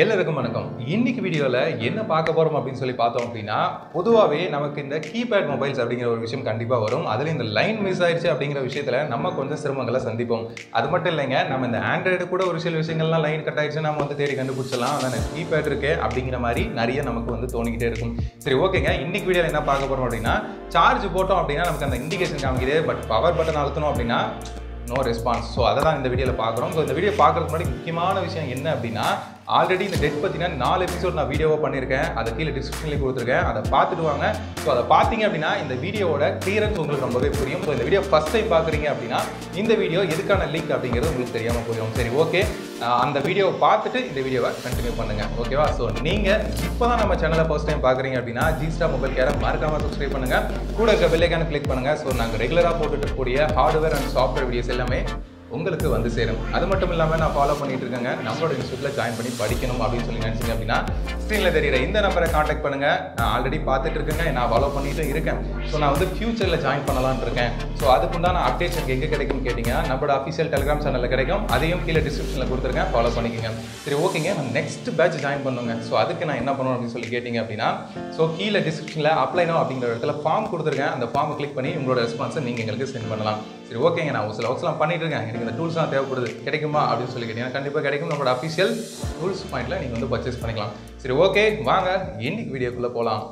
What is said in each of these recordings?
எல்லாருக்கும் வணக்கம். இன்னைக்கு வீடியோல என்ன பார்க்க போறோம் அப்படின்னு சொல்லி பார்த்தோம் அப்படின்னா, பொதுவாவே நமக்கு இந்த கீபேட் மொபைல்ஸ் அப்படிங்கிற ஒரு விஷயம் கண்டிப்பா வரும். அதுல இந்த லைன் மிஸ் ஆயிடுச்சு அப்படிங்கிற விஷயத்துல நம்ம கொஞ்சம் சிரமங்களை சந்திப்போம். அது மட்டும் இல்லைங்க, நம்ம இந்த ஆண்ட்ராய்டு கூட ஒரு சில விஷயங்கள்லாம் லைன் கட் ஆயிடுச்சு நம்ம வந்து தேடி கண்டுபிடிச்சலாம். அதான் கீபேட் இருக்கே அப்படிங்கிற மாதிரி நிறைய நமக்கு வந்து தோணிக்கிட்டே இருக்கும். சரி, ஓகேங்க. இன்னைக்கு வீடியோல என்ன பார்க்க போறோம் அப்படின்னா, சார்ஜ் போட்டோம் அப்படின்னா நமக்கு அந்த இண்டிகேஷன் காமிக்குது. பட் பவர் பட்டன் அழுத்தணும் அப்படின்னா நோ ரெஸ்பான்ஸ். ஸோ அதை தான் இந்த வீடியோவில் பார்க்குறோம். ஸோ இந்த வீடியோ பார்க்குறதுக்கு முன்னாடி முக்கியமான விஷயம் என்ன அப்படின்னா, ஆல்ரெடி இந்த டெட் பார்த்தீங்கன்னா 4 எபிசோட் நான் வீடியோவாக பண்ணியிருக்கேன். அதை கீழே டிஸ்கிரிப்ஷன்லேயே கொடுத்துருக்கேன். அதை பார்த்துட்டு வாங்க. ஸோ அதை பார்த்தீங்க அப்படின்னா இந்த வீடியோவோட கிளியரன்ஸ் உங்களுக்கு ரொம்பவே புரியும். ஸோ இந்த வீடியோ ஃபஸ்ட் டைம் பார்க்குறீங்க அப்படின்னா இந்த வீடியோ எதுக்கான லிங்க் அப்படிங்கிறது உங்களுக்கு தெரியாமல் புரியும். சரி, ஓகே. அந்த வீடியோவை பார்த்துட்டு இந்த வீடியோவை கண்டினியூ பண்ணுங்கள், ஓகேவா? ஸோ நீங்கள் இப்போ தான் நம்ம சேனலை ஃபர்ஸ்ட் டைம் பார்க்குறீங்க அப்படின்னா ஜிஸ்டா மொபைல் கேரை மறக்காமல் சப்ஸ்கிரைப் பண்ணுங்கள். கூட இருக்க பெல் ஐகானை கிளிக் பண்ணுங்கள். ஸோ நாங்கள் ரெகுலராக போட்டுட்டு இருக்கக்கூடிய ஹார்ட்வேர் அண்ட் சாஃப்ட்வேர் வீடியோஸ் எல்லாமே உங்களுக்கு வந்து சேரும். அது மட்டும் இல்லாமல் நான் ஃபாலோ பண்ணிட்டு இருக்கேங்க. நம்மளோட இன்ஸ்டியூட்டில் ஜாயின் பண்ணி படிக்கணும் அப்படின்னு சொல்லி நினச்சிங்க அப்படின்னா ஸ்க்ரீனில் தெரியுற இந்த நம்பரை காண்டாக்ட் பண்ணுங்கள். நான் ஆல்ரெடி பார்த்துட்டு இருக்கேங்க, நான் ஃபாலோ பண்ணிட்டு இருக்கேன். ஸோ நான் வந்து ஃபியூச்சரில் ஜாயின் பண்ணலான்னு இருக்கேன். ஸோ அதுக்குண்டான அப்டேட்ஸ் எனக்கு எங்கே கிடைக்கும் கேட்டிங்கன்னா நம்மளோட அஃபிஷியல் டெலிகிராம் சேனலில் கிடைக்கும். அதையும் கீழே டிஸ்கிரிப்ஷனில் கொடுத்துருக்கேன், ஃபாலோ பண்ணிக்கோங்க. சரி, ஓகேங்க. நான் நெக்ஸ்ட் பேட்ச் ஜாயின் பண்ணுங்க. ஸோ அதுக்கு நான் என்ன பண்ணணும் அப்படின்னு சொல்லி கேட்டிங்க அப்படின்னா, ஸோ கீழே டிஸ்கிரிப்ஷனில் அப்ளை நோ அப்படிங்கிற இடத்துல ஃபார்ம் கொடுத்துருக்கேன். அந்த ஃபார்மை கிளிக் பண்ணி உங்களோட ரெஸ்பான்ஸை நீங்கள் எங்களுக்கு சென்ட் பண்ணலாம். சரி, ஓகேங்க. நான் ஒரு சில ஒர்க்ஸ்லாம் பண்ணிட்டு இருக்கேன். எனக்கு இந்த டூல்ஸ்லாம் தேவைப்படுது, கிடைக்குமா அப்படின்னு சொல்லி கேட்டீங்கன்னா கண்டிப்பாக கிடைக்கும். நம்மளோட அஃபிஷியல் டூல்ஸ் பாயிண்ட்ல நீங்கள் வந்து பர்ச்சேஸ் பண்ணிக்கலாம். சரி, ஓகே. வாங்க இன்னைக்கு வீடியோக்குள்ளே போகலாம்.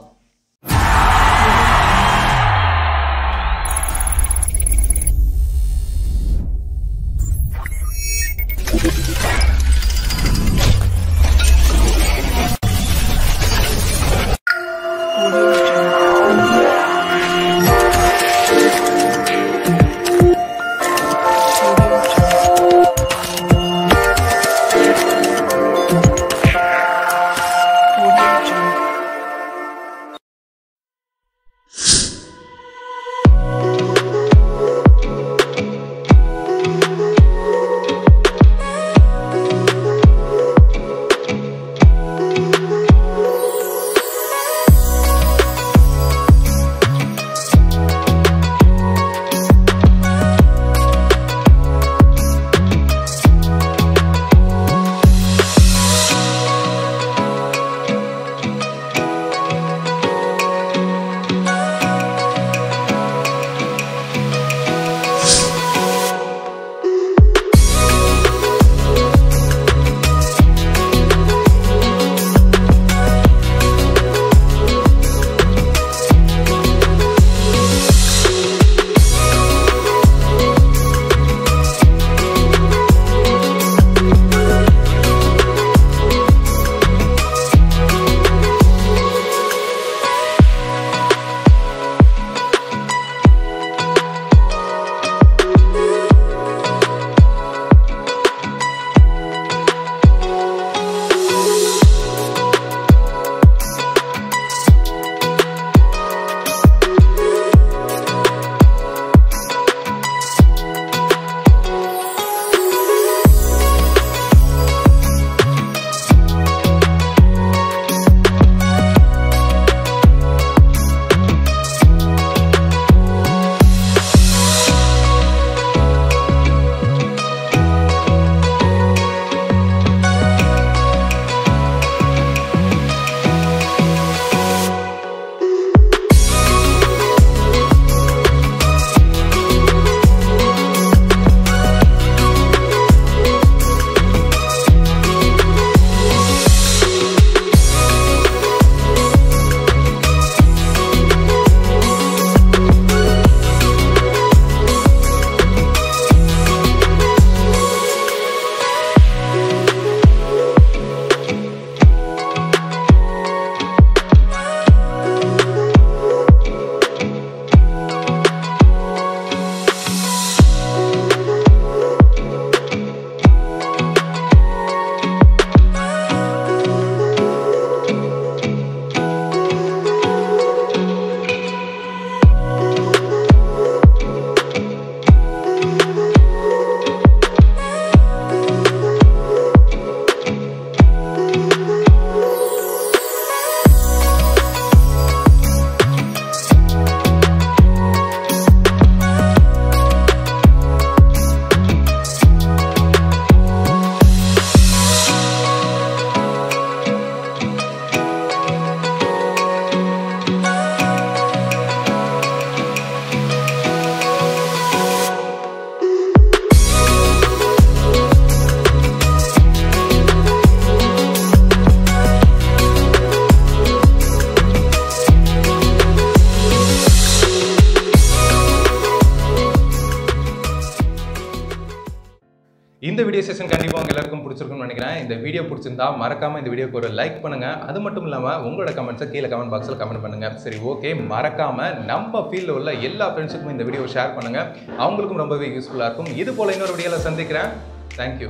இந்த வீடியோ செஷன் கண்டிப்பாக உங்க எல்லாருக்கும் பிடிச்சிருக்கும்னு நினைக்கிறேன். இந்த வீடியோ பிடிச்சிருந்தா மறக்காம இந்த வீடியோக்கு ஒரு லைக் பண்ணுங்க. அது மட்டும் இல்லாமல் உங்களோட கமெண்ட்ஸை கீழே கமெண்ட் பாக்ஸில் கமெண்ட் பண்ணுங்க. சரி, ஓகே, மறக்காம நம்ம ஃபீல்டில் உள்ள எல்லா ஃப்ரெண்ட்ஸுக்கும் இந்த வீடியோ ஷேர் பண்ணுங்க. அவங்களுக்கும் ரொம்பவே யூஸ்ஃபுல்லாக இருக்கும். இது போல இன்னொரு வீடியோவில் சந்திக்கிறேன். தேங்க்யூ.